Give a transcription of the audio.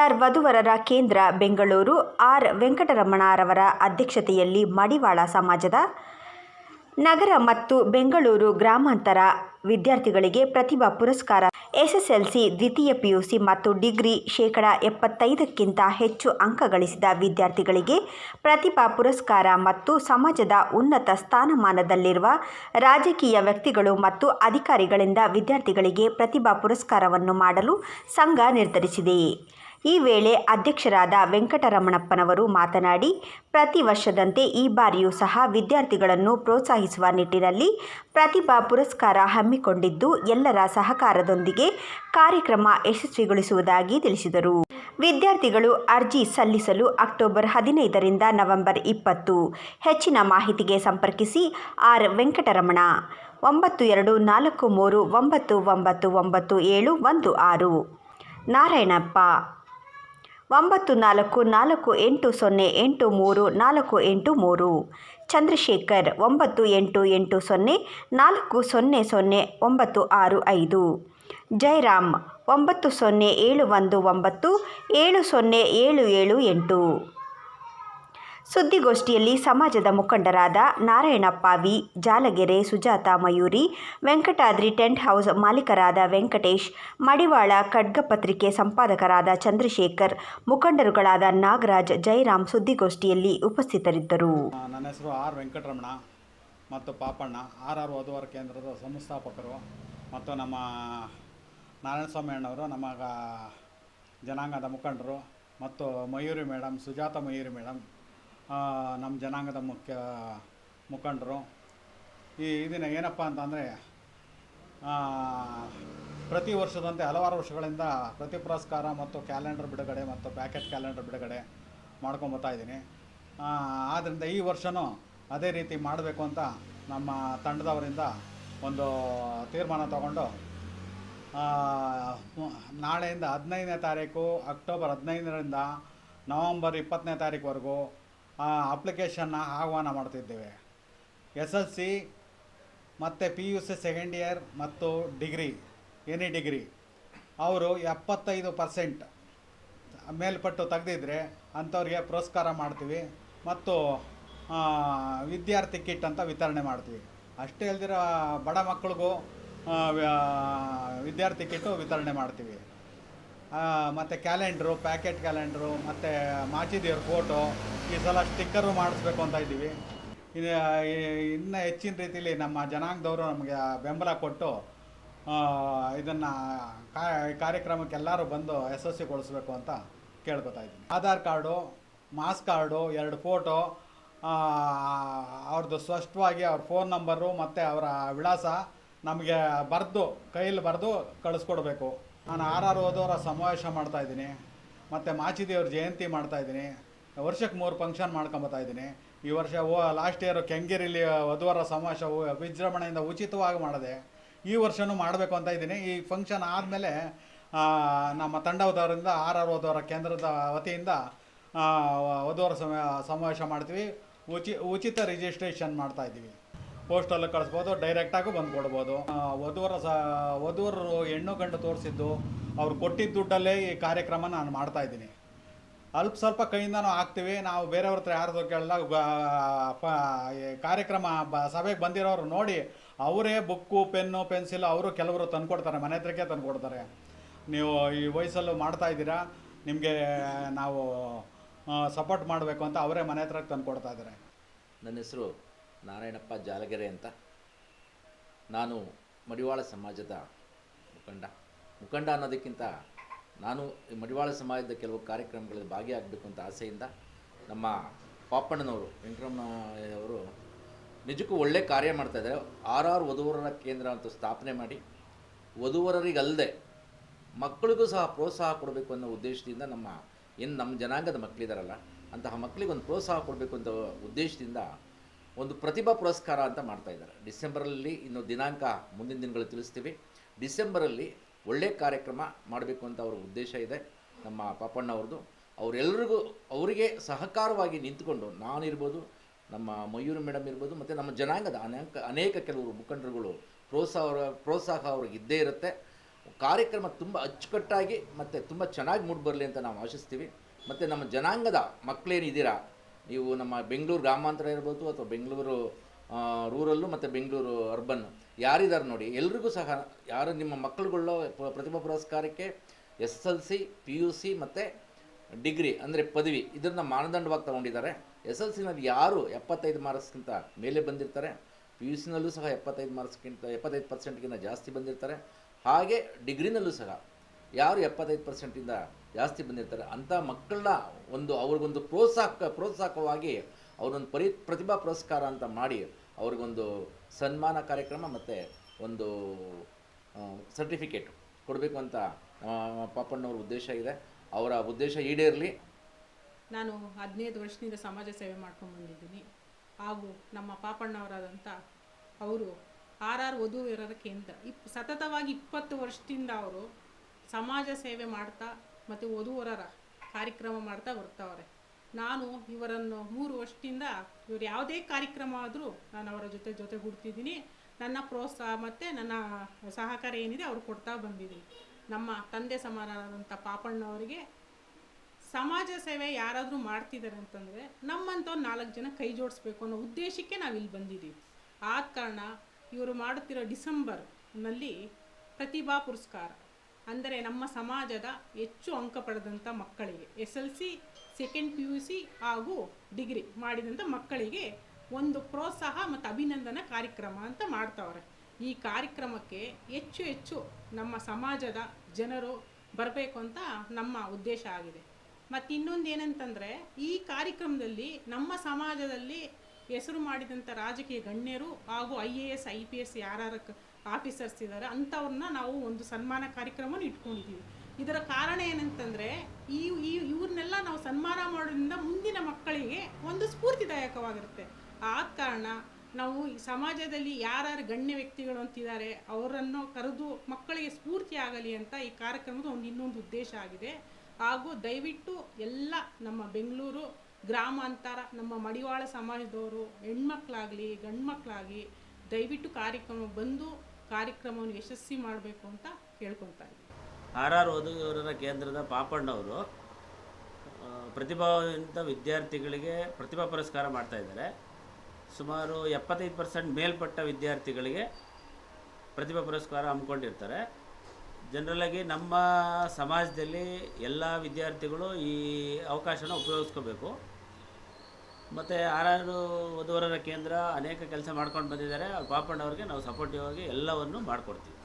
R ವಧುವರರ ಕೇಂದ್ರ Bengaluru R ವೆಂಕಟರಮಣರವರ ಅಧ್ಯಕ್ಷತೆಯಲ್ಲಿ ಮಡಿವಾಳ ಸಮಾಜದ ನಗರ ಮತ್ತು ಬೆಂಗಳೂರು ಗ್ರಾಮಾಂತರ ವಿದ್ಯಾರ್ಥಿಗಳಿಗೆ ಪ್ರತಿಭಾ ಪುರಸ್ಕಾರ. ಎಸ್ಎಸ್ಎಲ್ಸಿ, ದ್ವಿತೀಯ ಪಿಯುಸಿ ಮತ್ತು ಡಿಗ್ರಿ 75%ಕ್ಕಿಂತ ಹೆಚ್ಚು ಅಂಕ ಗಳಿಸಿದ ವಿದ್ಯಾರ್ಥಿಗಳಿಗೆ ಪ್ರತಿಭಾ ಪುರಸ್ಕಾರ ಮತ್ತು ಸಮಾಜದ ಉನ್ನತ ಸ್ಥಾನಮಾನದಲ್ಲಿರುವ ರಾಜಕೀಯ ವ್ಯಕ್ತಿಗಳು ಮತ್ತು ಅಧಿಕಾರಿಗಳಿಂದ ವಿದ್ಯಾರ್ಥಿಗಳಿಗೆ ಪ್ರತಿಭಾ ಪುರಸ್ಕಾರವನ್ನು ಮಾಡಲು ಸಂಘ ನಿರ್ಧರಿಸಿದೆ. ಈ ವೇಳೆ ಅಧ್ಯಕ್ಷರಾದ ವೆಂಕಟರಮಣಪ್ಪನವರು ಮಾತನಾಡಿ, ಪ್ರತಿ ವರ್ಷದಂತೆ ಈ ಬಾರಿಯೂ ಸಹ ವಿದ್ಯಾರ್ಥಿಗಳನ್ನು ಪ್ರೋತ್ಸಾಹಿಸುವ ನಿಟ್ಟಿನಲ್ಲಿ ಪ್ರತಿಭಾ ಪುರಸ್ಕಾರ ಹಮ್ಮಿಕೊಂಡಿದ್ದು, ಎಲ್ಲರ ಸಹಕಾರದೊಂದಿಗೆ ಕಾರ್ಯಕ್ರಮ ಯಶಸ್ವಿಗೊಳಿಸುವುದಾಗಿ ತಿಳಿಸಿದರು. ವಿದ್ಯಾರ್ಥಿಗಳು ಅರ್ಜಿ ಸಲ್ಲಿಸಲು ಅಕ್ಟೋಬರ್ 15ರಿಂದ ನವೆಂಬರ್ 20. ಹೆಚ್ಚಿನ ಮಾಹಿತಿಗೆ ಸಂಪರ್ಕಿಸಿ ಆರ್ ವೆಂಕಟರಮಣ 9243999716, ನಾರಾಯಣಪ್ಪ 9448083483, ಚಂದ್ರಶೇಖರ್ 9880400965, ಜಯರಾಮ್ 9071970778. ಸುದ್ದಿಗೋಷ್ಠಿಯಲ್ಲಿ ಸಮಾಜದ ಮುಖಂಡರಾದ Narayanappa V, Jalagere Sujatha Mayuri, Venkatadri tent house ಮಾಲೀಕರಾದ ವೆಂಕಟೇಶ್, ಮಡಿವಾಳ ಖಡ್ಗಪತ್ರಿಕೆ ಸಂಪಾದಕರಾದ ಚಂದ್ರಶೇಖರ್, ಮುಖಂಡರುಗಳಾದ ನಾಗರಾಜ್, ಜಯರಾಮ್ ಸುದ್ದಿಗೋಷ್ಠಿಯಲ್ಲಿ ಉಪಸ್ಥಿತರಿದ್ದರು. ನನ್ನ ಹೆಸರು ಆರ್ ವೆಂಕಟರಮಣ ಮತ್ತು ಪಾಪಣ್ಣ, ಆರ್ ವಧುವರ ಕೇಂದ್ರದ ಸಂಸ್ಥಾಪಕರು ಮತ್ತು ನಮ್ಮ ನಾರಾಯಣಸ್ವಾಮಿ ಅಣ್ಣವರು ನಮ್ಮ ಜನಾಂಗದ ಮುಖಂಡರು ಮತ್ತು ಮಯೂರಿ ಮೇಡಮ್, ಸುಜಾತ ಮಯೂರಿ ಮೇಡಮ್ ನಮ್ಮ ಜನಾಂಗದ ಮುಖಂಡರು. ಈ ದಿನ ಏನಪ್ಪ ಅಂತಂದರೆ, ಪ್ರತಿ ವರ್ಷದಂತೆ ಹಲವಾರು ವರ್ಷಗಳಿಂದ ಪ್ರತಿ ಪುರಸ್ಕಾರ ಮತ್ತು ಕ್ಯಾಲೆಂಡರ್ ಬಿಡುಗಡೆ ಮತ್ತು ಪ್ಯಾಕೆಟ್ ಕ್ಯಾಲೆಂಡರ್ ಬಿಡುಗಡೆ ಮಾಡ್ಕೊಂಬರ್ತಾಯಿದ್ದೀನಿ. ಆದ್ದರಿಂದ ಈ ವರ್ಷವೂ ಅದೇ ರೀತಿ ಮಾಡಬೇಕು ಅಂತ ನಮ್ಮ ತಂಡದವರಿಂದ ಒಂದು ತೀರ್ಮಾನ ತಗೊಂಡು ನಾಳೆಯಿಂದ 15ನೇ ತಾರೀಕು, ಅಕ್ಟೋಬರ್ 15ರಿಂದ ನವಂಬರ್ 20ನೇ ತಾರೀಕುವರೆಗೂ ಅಪ್ಲಿಕೇಶನ್ನ ಆಹ್ವಾನ ಮಾಡ್ತಿದ್ದೇವೆ. SLC ಮತ್ತು PUC ಸೆಕೆಂಡ್ ಇಯರ್ ಮತ್ತು ಡಿಗ್ರಿ, ಎನಿ ಡಿಗ್ರಿ ಅವರು 75% ಮೇಲ್ಪಟ್ಟು ತೆಗೆದಿದ್ರೆ ಅಂಥವ್ರಿಗೆ ಪುರಸ್ಕಾರ ಮಾಡ್ತೀವಿ ಮತ್ತು ವಿದ್ಯಾರ್ಥಿ ಕಿಟ್ ಅಂತ ವಿತರಣೆ ಮಾಡ್ತೀವಿ. ಅಷ್ಟೇ ಅಲ್ದಿರ ಬಡ ಮಕ್ಕಳಿಗೂ ವಿದ್ಯಾರ್ಥಿ ಕಿಟ್ಟು ವಿತರಣೆ ಮಾಡ್ತೀವಿ. ಮತ್ತು ಕ್ಯಾಲೆಂಡ್ರು, ಪ್ಯಾಕೆಟ್ ಕ್ಯಾಲೆಂಡ್ರು ಮತ್ತು ಮಾಚಿದೇವ್ರ ಫೋಟೋ, ಈ ಸಲ ಸ್ಟಿಕ್ಕರು ಮಾಡಿಸ್ಬೇಕು ಅಂತ ಇದ್ದೀವಿ. ಇನ್ನು ಹೆಚ್ಚಿನ ರೀತಿಯಲ್ಲಿ ನಮ್ಮ ಜನಾಂಗದವರು ನಮಗೆ ಬೆಂಬಲ ಕೊಟ್ಟು ಇದನ್ನು ಕಾರ್ಯಕ್ರಮಕ್ಕೆ ಎಲ್ಲರೂ ಬಂದು ಯಶಸ್ವಿಗೊಳಿಸ್ಬೇಕು ಅಂತ ಕೇಳ್ಕೊತಾ ಇದ್ದೀನಿ. Aadhaar card, marks card, 2 photo, ಅವ್ರದ್ದು ಸ್ಪಷ್ಟವಾಗಿ ಅವ್ರ ಫೋನ್ ನಂಬರು ಮತ್ತು ಅವರ ವಿಳಾಸ ನಮಗೆ ಕೈಯಲ್ಲಿ ಬರೆದು ಕಳಿಸ್ಕೊಡ್ಬೇಕು. ನಾನು ಆರ್ ವಧುವರ ಸಮಾವೇಶ ಮಾಡ್ತಾಯಿದ್ದೀನಿ ಮತ್ತು ಮಾಚಿದೇವ್ರ ಜಯಂತಿ ಮಾಡ್ತಾಯಿದ್ದೀನಿ. ವರ್ಷಕ್ಕೆ 3 ಫಂಕ್ಷನ್ ಮಾಡ್ಕೊಂಬರ್ತಾಯಿದ್ದೀನಿ. ಈ ವರ್ಷ ಲಾಸ್ಟ್ ಇಯರು ಕೆಂಗೇರಿಲಿ ವಧುವರ ಸಮಾವೇಶ ವಿಜೃಂಭಣೆಯಿಂದ ಉಚಿತವಾಗಿ ಮಾಡಿದೆ. ಈ ವರ್ಷವೂ ಮಾಡಬೇಕು ಅಂತ ಇದ್ದೀನಿ. ಈ ಫಂಕ್ಷನ್ ಆದಮೇಲೆ ನಮ್ಮ ತಂಡದವರಿಂದ ಆರ್ ವಧುವರ ಕೇಂದ್ರದ ವತಿಯಿಂದ ವಧುವರ ಸಮಾವೇಶ ಮಾಡ್ತೀವಿ. ಉಚಿತ ರಿಜಿಸ್ಟ್ರೇಷನ್ ಮಾಡ್ತಾಯಿದ್ದೀವಿ. ಪೋಸ್ಟಲ್ಲಿ ಕಳಿಸ್ಬೋದು, ಡೈರೆಕ್ಟಾಗೂ ಬಂದು ಕೊಡ್ಬೋದು. ವಧುವರು ಹೆಣ್ಣು ಗಂಡು ತೋರಿಸಿದ್ದು ಅವ್ರು ಕೊಟ್ಟಿದ್ದ ದುಡ್ಡಲ್ಲೇ ಈ ಕಾರ್ಯಕ್ರಮ ನಾನು ಮಾಡ್ತಾಯಿದ್ದೀನಿ. ಸ್ವಲ್ಪ ಕೈಯಿಂದನೂ ಹಾಕ್ತೀವಿ. ನಾವು ಬೇರೆಯವ್ರ ಹತ್ರ ಯಾರ್ದು ಕೇಳಿದಾಗ ಕಾರ್ಯಕ್ರಮ ಸಭೆಗೆ ಬಂದಿರೋರು ನೋಡಿ ಅವರೇ ಬುಕ್ಕು, ಪೆನ್ನು, ಪೆನ್ಸಿಲ್ ಅವರು ಕೆಲವರು ತಂದುಕೊಡ್ತಾರೆ, ಮನೆ ಹತ್ರಕ್ಕೆ ತಂದುಕೊಡ್ತಾರೆ. ನೀವು ಈ ವಯಸ್ಸಲ್ಲೂ ಮಾಡ್ತಾಯಿದ್ದೀರಾ, ನಿಮಗೆ ನಾವು ಸಪೋರ್ಟ್ ಮಾಡಬೇಕು ಅಂತ ಅವರೇ ಮನೆ ಹತ್ರಕ್ಕೆ ತಂದುಕೊಡ್ತಾ ಇದ್ದಾರೆ. ನನ್ನ ಹೆಸರು ನಾರಾಯಣಪ್ಪ ಜಾಲಗೆರೆ ಅಂತ. ನಾನು ಮಡಿವಾಳ ಸಮಾಜದ ಮುಖಂಡ ಅನ್ನೋದಕ್ಕಿಂತ ನಾನು ಈ ಮಡಿವಾಳ ಸಮಾಜದ ಕೆಲವು ಕಾರ್ಯಕ್ರಮಗಳಲ್ಲಿ ಭಾಗಿಯಾಗಬೇಕು ಅಂತ ಆಸೆಯಿಂದ ನಮ್ಮ ಪಾಪಣ್ಣನವರು, ವೆಂಕಟರಮಣವರು ನಿಜಕ್ಕೂ ಒಳ್ಳೆ ಕಾರ್ಯ ಮಾಡ್ತಾಯಿದ್ದಾರೆ. ಆರ್ ವಧುವರರ ಕೇಂದ್ರ ಅಂತ ಸ್ಥಾಪನೆ ಮಾಡಿ ವಧುವರರಿಗಲ್ಲದೆ ಮಕ್ಕಳಿಗೂ ಸಹ ಪ್ರೋತ್ಸಾಹ ಕೊಡಬೇಕು ಅನ್ನೋ ಉದ್ದೇಶದಿಂದ ನಮ್ಮ ಜನಾಂಗದ ಮಕ್ಕಳಿದಾರಲ್ಲ ಅಂತಹ ಮಕ್ಕಳಿಗೊಂದು ಪ್ರೋತ್ಸಾಹ ಕೊಡಬೇಕು ಅಂತ ಉದ್ದೇಶದಿಂದ ಒಂದು ಪ್ರತಿಭಾ ಪುರಸ್ಕಾರ ಅಂತ ಮಾಡ್ತಾಯಿದ್ದಾರೆ. ಡಿಸೆಂಬರಲ್ಲಿ ಇನ್ನು ದಿನಾಂಕ ಮುಂದಿನ ದಿನಗಳು ತಿಳಿಸ್ತೀವಿ. ಡಿಸೆಂಬರಲ್ಲಿ ಒಳ್ಳೆಯ ಕಾರ್ಯಕ್ರಮ ಮಾಡಬೇಕು ಅಂತ ಅವರ ಉದ್ದೇಶ ಇದೆ ನಮ್ಮ ಪಾಪಣ್ಣ ಅವ್ರದ್ದು. ಅವರೆಲ್ಲರಿಗೂ ಅವರಿಗೆ ಸಹಕಾರವಾಗಿ ನಿಂತುಕೊಂಡು ನಾನಿರ್ಬೋದು, ನಮ್ಮ ಮಯೂರಿ ಮೇಡಮ್ ಇರ್ಬೋದು, ಮತ್ತು ನಮ್ಮ ಜನಾಂಗದ ಅನೇಕ ಕೆಲವರು ಮುಖಂಡರುಗಳು ಪ್ರೋತ್ಸಾಹ ಅವ್ರಿಗೆ ಇದ್ದೇ ಇರುತ್ತೆ. ಕಾರ್ಯಕ್ರಮ ತುಂಬ ಅಚ್ಚುಕಟ್ಟಾಗಿ ಮತ್ತು ತುಂಬ ಚೆನ್ನಾಗಿ ಮೂಡಿಬರಲಿ ಅಂತ ನಾವು ಆಶಿಸ್ತೀವಿ. ಮತ್ತು ನಮ್ಮ ಜನಾಂಗದ ಮಕ್ಕಳೇನಿದ್ದೀರಾ, ನೀವು ನಮ್ಮ ಬೆಂಗಳೂರು ಗ್ರಾಮಾಂತರ ಇರ್ಬೋದು ಅಥವಾ ಬೆಂಗಳೂರು ರೂರಲ್ಲು ಮತ್ತು ಬೆಂಗಳೂರು ಅರ್ಬನ್ ಯಾರಿದ್ದಾರೆ ನೋಡಿ, ಎಲ್ರಿಗೂ ಸಹ ಯಾರು ನಿಮ್ಮ ಮಕ್ಕಳುಗಳ ಪ್ರತಿಭಾ ಪುರಸ್ಕಾರಕ್ಕೆ SSLC, PUC ಮತ್ತು ಡಿಗ್ರಿ ಅಂದರೆ ಪದವಿ ಇದನ್ನು ಮಾನದಂಡವಾಗಿ ತೊಗೊಂಡಿದ್ದಾರೆ. SSLCನಲ್ಲಿ ಯಾರು 75 ಮಾರ್ಕ್ಸ್ಗಿಂತ ಮೇಲೆ ಬಂದಿರ್ತಾರೆ, PUCನಲ್ಲೂ ಸಹ 75% ಜಾಸ್ತಿ ಬಂದಿರ್ತಾರೆ. ಹಾಗೆ ಡಿಗ್ರಿನಲ್ಲೂ ಸಹ ಯಾರು 75%ಇಂದ ಜಾಸ್ತಿ ಬಂದಿರ್ತಾರೆ ಅಂಥ ಮಕ್ಕಳನ್ನ ಅವ್ರಿಗೊಂದು ಪ್ರೋತ್ಸಾಹಕವಾಗಿ ಅವ್ರೊಂದು ಪ್ರತಿಭಾ ಪುರಸ್ಕಾರ ಅಂತ ಮಾಡಿ ಅವ್ರಿಗೊಂದು ಸನ್ಮಾನ ಕಾರ್ಯಕ್ರಮ ಮತ್ತು ಒಂದು ಸರ್ಟಿಫಿಕೇಟ್ ಕೊಡಬೇಕು ಅಂತ ಪಾಪಣ್ಣವ್ರ ಉದ್ದೇಶ ಇದೆ. ಅವರ ಉದ್ದೇಶ ಈಡೇರಲಿ. ನಾನು 15 ವರ್ಷದಿಂದ ಸಮಾಜ ಸೇವೆ ಮಾಡ್ಕೊಂಡು ಬಂದಿದ್ದೀನಿ. ಹಾಗೂ ನಮ್ಮ ಪಾಪಣ್ಣವರಾದಂಥ ಅವರು RR ವಧುವರರ ಕೇಂದ್ರ ಸತತವಾಗಿ 20 ವರ್ಷದಿಂದ ಅವರು ಸಮಾಜ ಸೇವೆ ಮಾಡ್ತಾ ಮತ್ತು ವಧುವರರ ಕಾರ್ಯಕ್ರಮ ಮಾಡ್ತಾ ಬರ್ತಾವ್ರೆ. ನಾನು ಇವರನ್ನು 3 ವರ್ಷದಿಂದ ಇವರು ಯಾವುದೇ ಕಾರ್ಯಕ್ರಮ ಆದರೂ ನಾನು ಅವರ ಜೊತೆಗೂಡ್ತಿದ್ದೀನಿ. ನನ್ನ ಪ್ರೋತ್ಸಾಹ ಮತ್ತು ನನ್ನ ಸಹಕಾರ ಏನಿದೆ ಅವ್ರು ಕೊಡ್ತಾ ಬಂದಿದ್ದೀನಿ. ನಮ್ಮ ತಂದೆ ಸಮಾನರಾದಂಥ ಪಾಪಣ್ಣವರಿಗೆ ಸಮಾಜ ಸೇವೆ ಯಾರಾದರೂ ಮಾಡ್ತಿದ್ದಾರೆ ಅಂತಂದರೆ ನಮ್ಮಂಥವ್ರು 4 ಜನ ಕೈ ಜೋಡಿಸ್ಬೇಕು ಅನ್ನೋ ಉದ್ದೇಶಕ್ಕೆ ನಾವು ಇಲ್ಲಿ ಬಂದಿದ್ದೀವಿ. ಆದ ಕಾರಣ ಇವರು ಮಾಡುತ್ತಿರೋ ಡಿಸೆಂಬರ್ನಲ್ಲಿ ಪ್ರತಿಭಾ ಪುರಸ್ಕಾರ ಅಂದರೆ ನಮ್ಮ ಸಮಾಜದ ಹೆಚ್ಚು ಅಂಕ ಪಡೆದಂಥ ಮಕ್ಕಳಿಗೆ SSLC, ಸೆಕೆಂಡ್ PUC ಹಾಗೂ ಡಿಗ್ರಿ ಮಾಡಿದಂಥ ಮಕ್ಕಳಿಗೆ ಒಂದು ಪ್ರೋತ್ಸಾಹ ಮತ್ತು ಅಭಿನಂದನಾ ಕಾರ್ಯಕ್ರಮ ಅಂತ ಮಾಡ್ತಾವ್ರೆ. ಈ ಕಾರ್ಯಕ್ರಮಕ್ಕೆ ಹೆಚ್ಚು ನಮ್ಮ ಸಮಾಜದ ಜನರು ಬರಬೇಕು ಅಂತ ನಮ್ಮ ಉದ್ದೇಶ ಆಗಿದೆ. ಮತ್ತು ಇನ್ನೊಂದು ಏನಂತಂದರೆ, ಈ ಕಾರ್ಯಕ್ರಮದಲ್ಲಿ ನಮ್ಮ ಸಮಾಜದಲ್ಲಿ ಹೆಸರು ಮಾಡಿದಂಥ ರಾಜಕೀಯ ಗಣ್ಯರು ಹಾಗೂ IAS, IPS ಯಾರು ಆಫೀಸರ್ಸ್ ಇದ್ದಾರೆ ಅಂಥವ್ರನ್ನ ನಾವು ಒಂದು ಸನ್ಮಾನ ಕಾರ್ಯಕ್ರಮವನ್ನು ಇಟ್ಕೊಂಡಿದ್ದೀವಿ. ಇದರ ಕಾರಣ ಏನಂತಂದರೆ, ಇವ್ರನ್ನೆಲ್ಲ ನಾವು ಸನ್ಮಾನ ಮಾಡೋದ್ರಿಂದ ಮುಂದಿನ ಮಕ್ಕಳಿಗೆ ಒಂದು ಸ್ಫೂರ್ತಿದಾಯಕವಾಗಿರುತ್ತೆ. ಆದ ಕಾರಣ ನಾವು ಈ ಸಮಾಜದಲ್ಲಿ ಯಾರ್ಯಾರು ಗಣ್ಯ ವ್ಯಕ್ತಿಗಳು ಅಂತಿದ್ದಾರೆ ಅವರನ್ನು ಕರೆದು ಮಕ್ಕಳಿಗೆ ಸ್ಫೂರ್ತಿ ಆಗಲಿ ಅಂತ ಈ ಕಾರ್ಯಕ್ರಮದ ಇನ್ನೊಂದು ಉದ್ದೇಶ ಆಗಿದೆ. ಹಾಗೂ ದಯವಿಟ್ಟು ಎಲ್ಲ ನಮ್ಮ ಬೆಂಗಳೂರು ಗ್ರಾಮಾಂತರ ನಮ್ಮ ಮಡಿವಾಳ ಸಮಾಜದವರು ಹೆಣ್ಮಕ್ಳಾಗಲಿ ಗಂಡು ಮಕ್ಕಳಾಗಲಿ ದಯವಿಟ್ಟು ಕಾರ್ಯಕ್ರಮವನ್ನು ಯಶಸ್ವಿ ಮಾಡಬೇಕು ಅಂತ ಕೇಳ್ಕೊತಾ ಇದ್ದೀವಿ. RR ವಧುವರರ ಕೇಂದ್ರದ ಪಾಪಣ್ಣವರು ಪ್ರತಿಭಾವಂತ ವಿದ್ಯಾರ್ಥಿಗಳಿಗೆ ಪ್ರತಿಭಾ ಪುರಸ್ಕಾರ ಮಾಡ್ತಾಯಿದ್ದಾರೆ. ಸುಮಾರು 75% ಮೇಲ್ಪಟ್ಟ ವಿದ್ಯಾರ್ಥಿಗಳಿಗೆ ಪ್ರತಿಭಾ ಪುರಸ್ಕಾರ ಹಮ್ಮಿಕೊಂಡಿರ್ತಾರೆ. ಜನರಲಾಗಿ ನಮ್ಮ ಸಮಾಜದಲ್ಲಿ ಎಲ್ಲ ವಿದ್ಯಾರ್ಥಿಗಳು ಈ ಅವಕಾಶನ ಉಪಯೋಗಿಸ್ಕೋಬೇಕು. ಮತ್ತು RR ವಧುವರರ ಕೇಂದ್ರ ಅನೇಕ ಕೆಲಸ ಮಾಡ್ಕೊಂಡು ಬಂದಿದ್ದಾರೆ. ಪಾಪಣ್ಣವ್ರಿಗೆ ನಾವು ಸಪೋರ್ಟಿವ್ ಆಗಿ ಎಲ್ಲವನ್ನು ಮಾಡಿಕೊಡ್ತೀವಿ.